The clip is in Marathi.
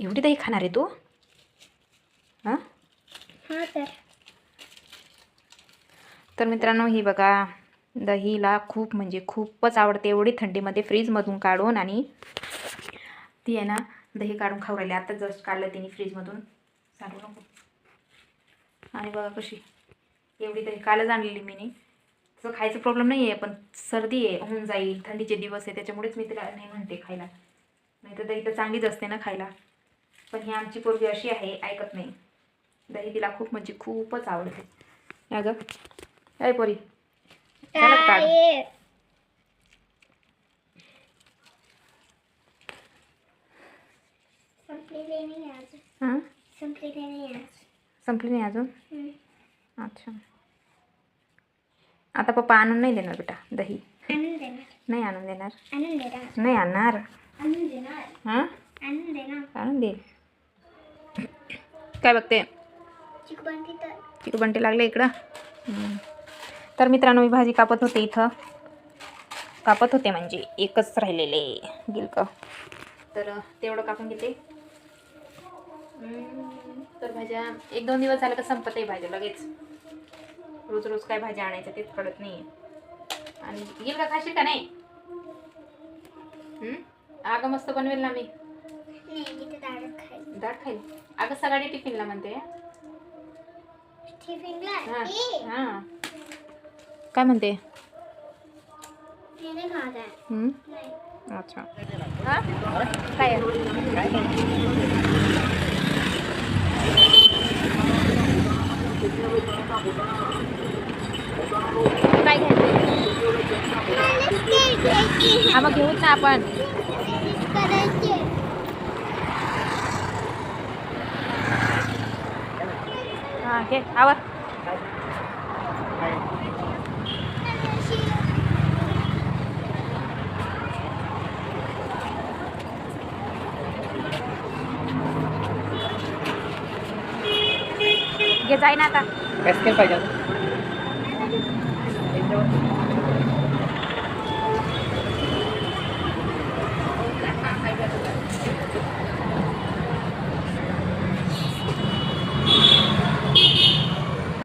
एवढी दही खाणार आहे तू? हां हां तर मित्रांनो ही बघा दहीला खूप म्हणजे खूपच आवडते. एवढी थंडीमध्ये फ्रीजमधून काढून आणि ती आहे ना दही काढून खाऊ राहिली. आता जस्ट काढलं तिने फ्रीजमधून. सांगू नको. आणि बघा कशी एवढी दही कालच आणलेली मी. तसं खायचं प्रॉब्लेम नाही आहे पण सर्दी आहे होऊन जाईल, थंडीचे दिवस आहे त्याच्यामुळेच मी तिला नाही म्हणते खायला. नाही तर दही तर चांगलीच असते ना खायला. पण ही आमची पोरगी अशी आहे ऐकत नाही. दही तिला खूप म्हणजे खूपच आवडते. अगं काय पोरी झालं काढ. हां संपली नाही अजून. अच्छा आता पप्पा आणून नाही देणार बेटा दही. नाही आणून देणार. नाही आणणार. हां आणून दे. काय बघते चिकू बंटी लागले इकडं. तर मित्रांनो मी भाजी कापत होते इथं. कापत होते म्हणजे एकच राहिलेले गिलकं तर तेवढं कापून घेते. तर भाज्या 1-2 दिवस झालं तर संपत आहे भाज्या लगेच. रोज रोज काय भाज्या आणायच्या तेच कळत नाही. आणि गिलका खाशील का नाही? अगं मस्त बनवेल ना मी. डाळ खाईल. अगं सकाळी टिफिनला म्हणते. हां काय म्हणते? अच्छा हां काय काय घ्यायचं? हा मग घेऊच ना आपण. हां घे आवर. घे जाई ना आता. कसं काय पाहिजे?